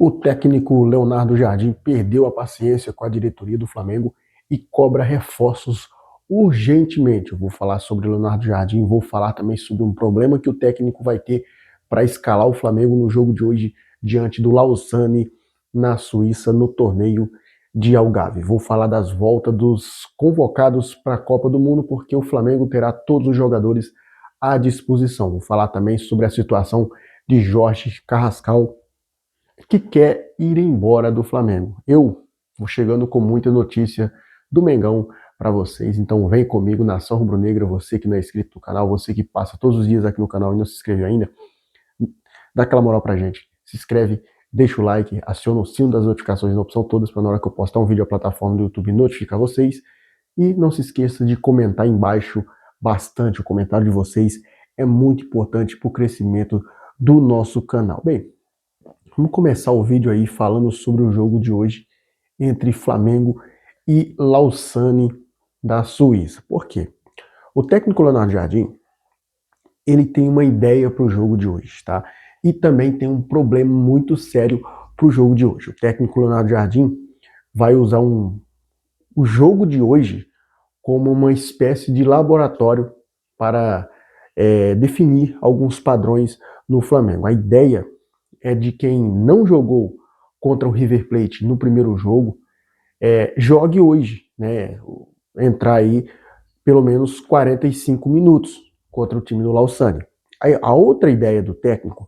O técnico Leonardo Jardim perdeu a paciência com a diretoria do Flamengo e cobra reforços urgentemente. Eu vou falar sobre o Leonardo Jardim, vou falar também sobre um problema que o técnico vai ter para escalar o Flamengo no jogo de hoje diante do Lausanne na Suíça no torneio de Algarve. Vou falar das voltas dos convocados para a Copa do Mundo porque o Flamengo terá todos os jogadores à disposição. Vou falar também sobre a situação de Jorge Carrascal, que quer ir embora do Flamengo. Eu vou chegando com muita notícia do Mengão para vocês, então vem comigo, Nação Rubro-Negra, você que não é inscrito no canal, você que passa todos os dias aqui no canal e não se inscreveu ainda, dá aquela moral pra gente, se inscreve, deixa o like, aciona o sino das notificações na opção todas para na hora que eu postar um vídeo a plataforma do YouTube notificar vocês, e não se esqueça de comentar embaixo bastante, o comentário de vocês é muito importante para o crescimento do nosso canal. Bem, vamos começar o vídeo aí falando sobre o jogo de hoje entre Flamengo e Lausanne da Suíça. Por quê? O técnico Leonardo Jardim, ele tem uma ideia para o jogo de hoje, tá? E também tem um problema muito sério para o jogo de hoje. O técnico Leonardo Jardim vai usar o jogo de hoje como uma espécie de laboratório para definir alguns padrões no Flamengo. A ideia é de quem não jogou contra o River Plate no primeiro jogo, jogue hoje, né? Entrar aí pelo menos 45 minutos contra o time do Lausanne. Aí, a outra ideia do técnico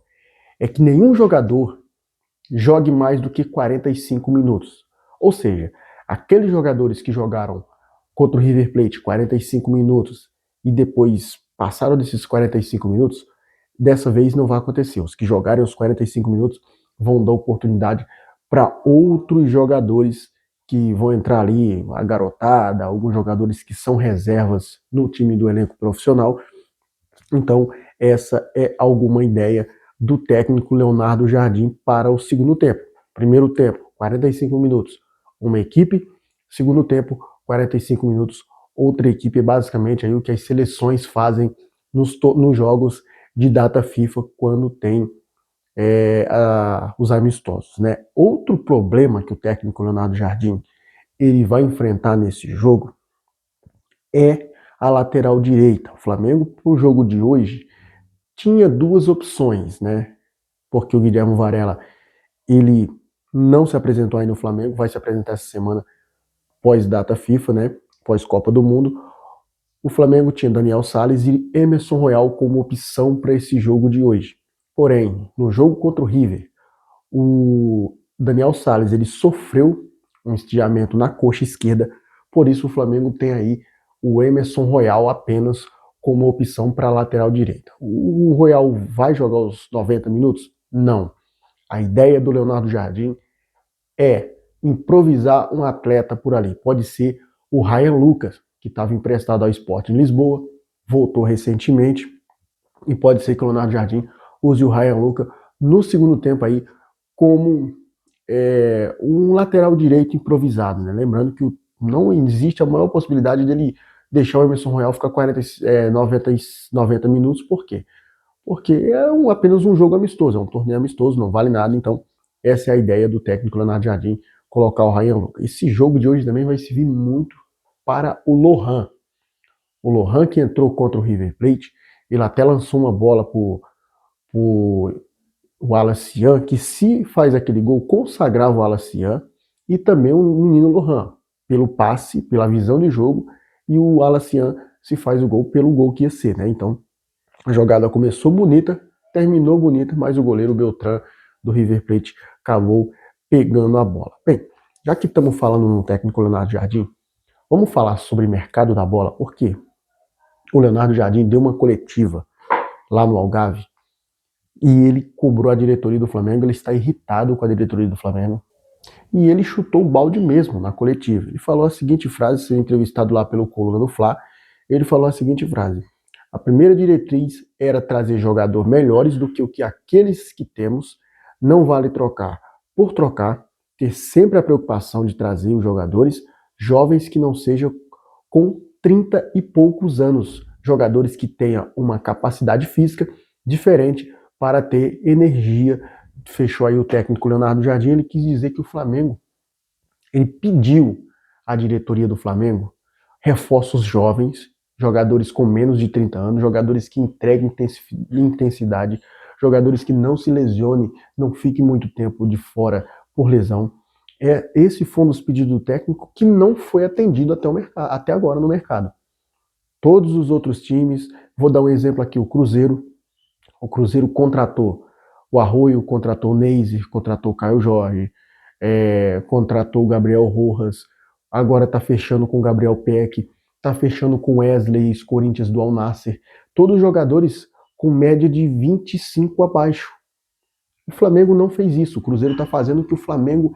é que nenhum jogador jogue mais do que 45 minutos. Ou seja, aqueles jogadores que jogaram contra o River Plate 45 minutos e depois passaram desses 45 minutos, dessa vez não vai acontecer. Os que jogarem os 45 minutos vão dar oportunidade para outros jogadores que vão entrar ali, a garotada, alguns jogadores que são reservas no time do elenco profissional. Então, essa é alguma ideia do técnico Leonardo Jardim para o segundo tempo. Primeiro tempo, 45 minutos, uma equipe. Segundo tempo, 45 minutos, outra equipe. É basicamente aí o que as seleções fazem nos jogos de data FIFA quando tem os amistosos, né? Outro problema que o técnico Leonardo Jardim ele vai enfrentar nesse jogo é a lateral direita. O Flamengo, para o jogo de hoje, tinha duas opções, né? Porque o Guilherme Varela, ele não se apresentou aí no Flamengo, vai se apresentar essa semana pós-data FIFA, né? Pós-Copa do Mundo. O Flamengo tinha Daniel Sales e Emerson Royal como opção para esse jogo de hoje. Porém, no jogo contra o River, o Daniel Sales ele sofreu um estiramento na coxa esquerda, por isso o Flamengo tem aí o Emerson Royal apenas como opção para a lateral direita. O Royal vai jogar os 90 minutos? Não. A ideia do Leonardo Jardim é improvisar um atleta por ali. Pode ser o Ryan Lucas, que estava emprestado ao Sport em Lisboa, voltou recentemente, e pode ser que o Leonardo Jardim use o Ryan Lucas no segundo tempo aí como um lateral direito improvisado, né? Lembrando que não existe a maior possibilidade dele deixar o Emerson Royal ficar 90 minutos. Por quê? Porque é apenas um jogo amistoso, é um torneio amistoso, não vale nada. Então essa é a ideia do técnico Leonardo Jardim, colocar o Ryan Lucas. Esse jogo de hoje também vai servir muito para o Lohan. O Lohan que entrou contra o River Plate, ele até lançou uma bola pro Wallace Yan, que se faz aquele gol, consagrava o Wallace Yan, e também o menino Lohan, pelo passe, pela visão de jogo, e o Wallace Yan se faz o gol pelo gol que ia ser, né? Então, a jogada começou bonita, terminou bonita, mas o goleiro Beltrán do River Plate acabou pegando a bola. Bem, já que estamos falando no técnico Leonardo Jardim, vamos falar sobre mercado da bola, porque o Leonardo Jardim deu uma coletiva lá no Algarve e ele cobrou a diretoria do Flamengo, ele está irritado com a diretoria do Flamengo e ele chutou o balde mesmo na coletiva. Ele falou a seguinte frase, sendo entrevistado lá pelo Coluna do Fla, ele falou a seguinte frase: a primeira diretriz era trazer jogadores melhores do que o que aqueles que temos, não vale trocar por trocar, ter sempre a preocupação de trazer os jogadores jovens que não sejam com 30 e poucos anos, jogadores que tenham uma capacidade física diferente para ter energia fechou aí o técnico Leonardo Jardim, ele quis dizer que o Flamengo, ele pediu à diretoria do Flamengo reforços jovens, jogadores com menos de 30 anos, jogadores que entreguem intensidade, jogadores que não se lesionem, não fiquem muito tempo de fora por lesão. Esse foi um dos pedidos do técnico que não foi atendido até agora no mercado. Todos os outros times, vou dar um exemplo aqui, o Cruzeiro contratou o Arroio, contratou o Neisy, contratou o Caio Jorge, contratou o Gabriel Rojas, agora está fechando com o Gabriel Peck, está fechando com o Wesley, Corinthians do Al Nassr, todos jogadores com média de 25 abaixo. O Flamengo não fez isso, o Cruzeiro está fazendo o que o Flamengo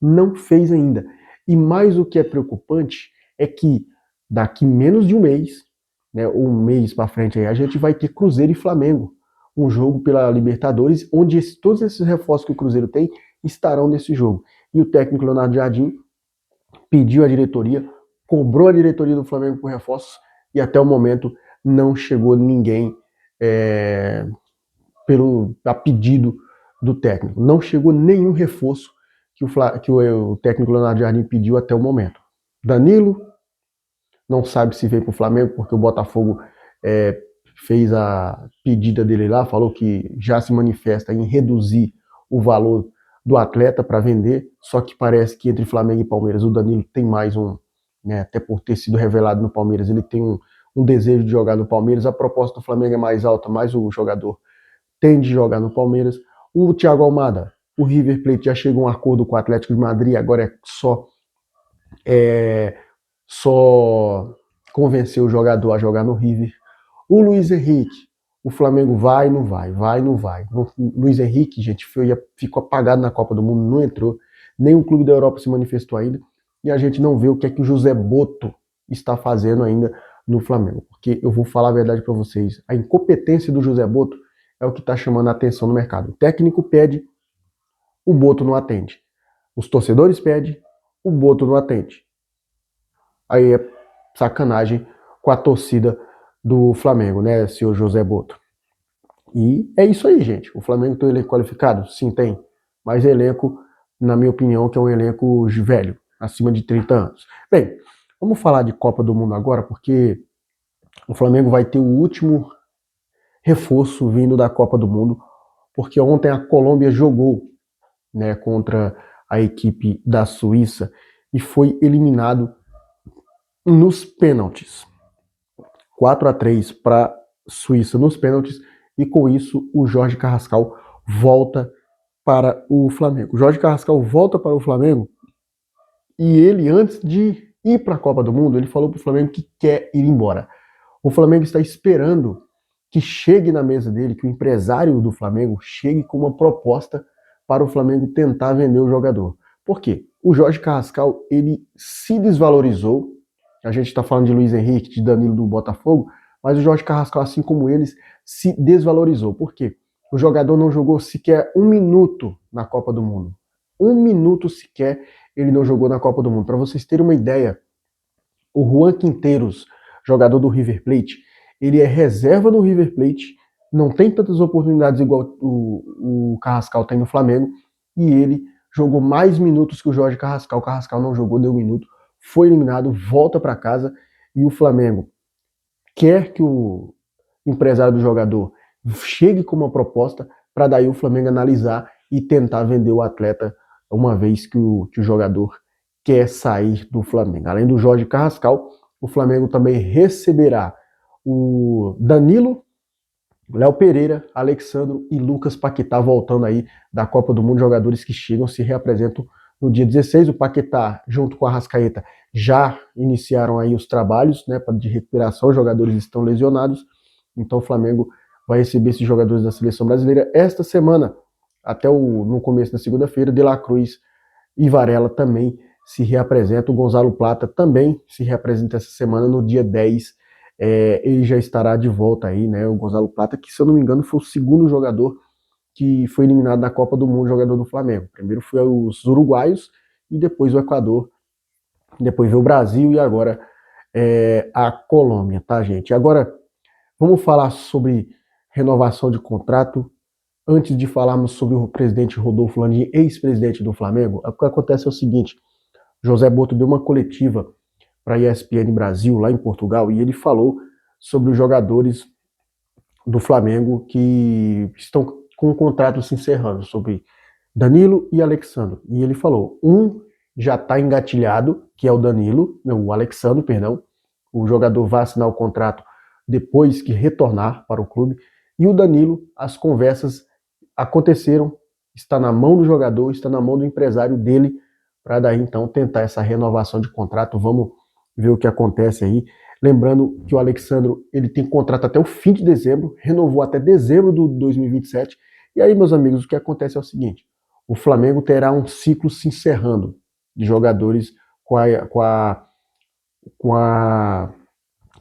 não fez ainda. E mais o que é preocupante é que daqui menos de um mês, né, um mês para frente aí, a gente vai ter Cruzeiro e Flamengo, um jogo pela Libertadores, onde todos esses reforços que o Cruzeiro tem estarão nesse jogo. E o técnico Leonardo Jardim pediu à diretoria, cobrou a diretoria do Flamengo por reforços e até o momento não chegou ninguém a pedido do técnico. Não chegou nenhum reforço que o técnico Leonardo Jardim pediu até o momento. Danilo não sabe se veio para o Flamengo porque o Botafogo fez a pedida dele lá, falou que já se manifesta em reduzir o valor do atleta para vender, só que parece que entre Flamengo e Palmeiras o Danilo tem mais até por ter sido revelado no Palmeiras, ele tem um desejo de jogar no Palmeiras, a proposta do Flamengo é mais alta, mas o jogador tem de jogar no Palmeiras. O Thiago Almada, o River Plate já chegou a um acordo com o Atlético de Madrid, agora só convencer o jogador a jogar no River. O Luiz Henrique, o Flamengo vai, não vai. O Luiz Henrique, gente, ficou apagado na Copa do Mundo, não entrou. Nem o clube da Europa se manifestou ainda. E a gente não vê o que é que o José Boto está fazendo ainda no Flamengo. Porque eu vou falar a verdade para vocês, a incompetência do José Boto é o que está chamando a atenção no mercado. O técnico pede, o Boto não atende. Os torcedores pedem, o Boto não atende. Aí é sacanagem com a torcida do Flamengo, né, senhor José Boto? E é isso aí, gente. O Flamengo tem um elenco qualificado? Sim, tem. Mas elenco, na minha opinião, que é um elenco velho, acima de 30 anos. Bem, vamos falar de Copa do Mundo agora, porque o Flamengo vai ter o último reforço vindo da Copa do Mundo, porque ontem a Colômbia jogou, né, contra a equipe da Suíça e foi eliminado nos pênaltis. 4-3 para a Suíça nos pênaltis, e com isso o Jorge Carrascal volta para o Flamengo. O Jorge Carrascal volta para o Flamengo e ele, antes de ir para a Copa do Mundo, ele falou para o Flamengo que quer ir embora. O Flamengo está esperando que chegue na mesa dele, que o empresário do Flamengo chegue com uma proposta para o Flamengo tentar vender o jogador. Por quê? O Jorge Carrascal, ele se desvalorizou. A gente está falando de Luiz Henrique, de Danilo do Botafogo, mas o Jorge Carrascal, assim como eles, se desvalorizou. Por quê? O jogador não jogou sequer um minuto na Copa do Mundo. Um minuto sequer ele não jogou na Copa do Mundo. Para vocês terem uma ideia, o Juan Quinteiros, jogador do River Plate, ele é reserva no River Plate, não tem tantas oportunidades igual o Carrascal tem no Flamengo, e ele jogou mais minutos que o Jorge Carrascal. O Carrascal não jogou, deu um minuto, foi eliminado, volta para casa, e o Flamengo quer que o empresário do jogador chegue com uma proposta para daí o Flamengo analisar e tentar vender o atleta, uma vez que o jogador quer sair do Flamengo. Além do Jorge Carrascal, o Flamengo também receberá o Danilo, Léo Pereira, Alexandro e Lucas Paquetá voltando aí da Copa do Mundo, jogadores que chegam, se reapresentam no dia 16. O Paquetá, junto com a Arrascaeta, já iniciaram aí os trabalhos, né, de recuperação, os jogadores estão lesionados, então o Flamengo vai receber esses jogadores da seleção brasileira esta semana, até no começo da segunda-feira. De La Cruz e Varela também se reapresentam, o Gonzalo Plata também se reapresenta essa semana, no dia 10, ele já estará de volta aí, né, o Gonzalo Plata, que se eu não me engano foi o segundo jogador que foi eliminado da Copa do Mundo, jogador do Flamengo. Primeiro foi os uruguaios, e depois o Equador, depois veio o Brasil e agora a Colômbia, tá, gente? Agora, vamos falar sobre renovação de contrato. antes de falarmos sobre o presidente Rodolfo Landim, ex-presidente do Flamengo, o que acontece é o seguinte: José Boto deu uma coletiva para a ESPN Brasil, lá em Portugal, e ele falou sobre os jogadores do Flamengo que estão com o contrato se encerrando, sobre Danilo e Alexandre. E ele falou, um já está engatilhado, que é o Danilo, não, o Alexandre, perdão, o jogador vai assinar o contrato depois que retornar para o clube, e o Danilo, as conversas aconteceram, está na mão do jogador, está na mão do empresário dele, para daí então tentar essa renovação de contrato. Vamos ver o que acontece aí. Lembrando que o Alexandro, ele tem contrato até o fim de dezembro, renovou até dezembro de 2027. E aí, meus amigos, o que acontece é o seguinte: o Flamengo terá um ciclo se encerrando de jogadores com a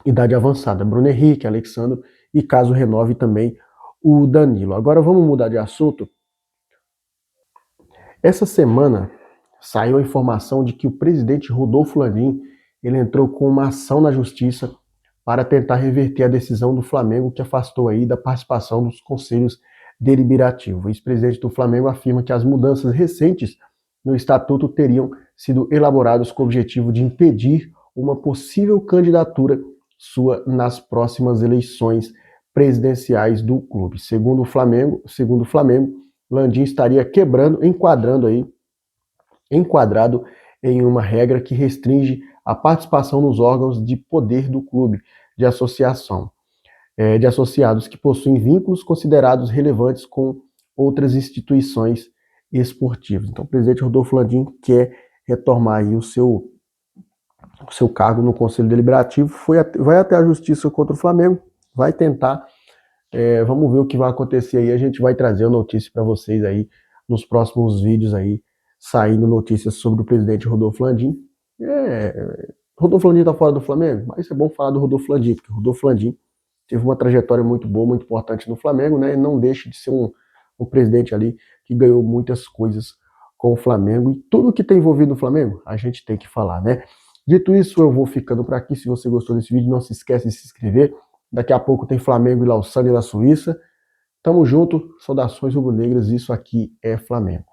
idade avançada. Bruno Henrique, Alexandro e caso renove também o Danilo. Agora vamos mudar de assunto. Essa semana saiu a informação de que o presidente Rodolfo Landim ele entrou com uma ação na justiça para tentar reverter a decisão do Flamengo que afastou aí da participação dos conselhos deliberativos. O ex-presidente do Flamengo afirma que as mudanças recentes no estatuto teriam sido elaboradas com o objetivo de impedir uma possível candidatura sua nas próximas eleições presidenciais do clube. Segundo o Flamengo, Landim estaria enquadrado em uma regra que restringe a participação nos órgãos de poder do clube, de associados que possuem vínculos considerados relevantes com outras instituições esportivas. Então, o presidente Rodolfo Landim quer retomar aí o seu cargo no Conselho Deliberativo, vai até a justiça contra o Flamengo, vai tentar. Vamos ver o que vai acontecer aí. A gente vai trazer a notícia para vocês aí nos próximos vídeos aí, saindo notícias sobre o presidente Rodolfo Landim. Rodolfo Landim está fora do Flamengo, mas é bom falar do Rodolfo Landim, porque o Rodolfo Landim teve uma trajetória muito boa, muito importante no Flamengo, né? E não deixa de ser um presidente ali que ganhou muitas coisas com o Flamengo. E tudo que tem envolvido no Flamengo, a gente tem que falar, né? Dito isso, eu vou ficando por aqui. Se você gostou desse vídeo, não se esquece de se inscrever. Daqui a pouco tem Flamengo e Lausanne da Suíça. Tamo junto, saudações rubro-negras, isso aqui é Flamengo.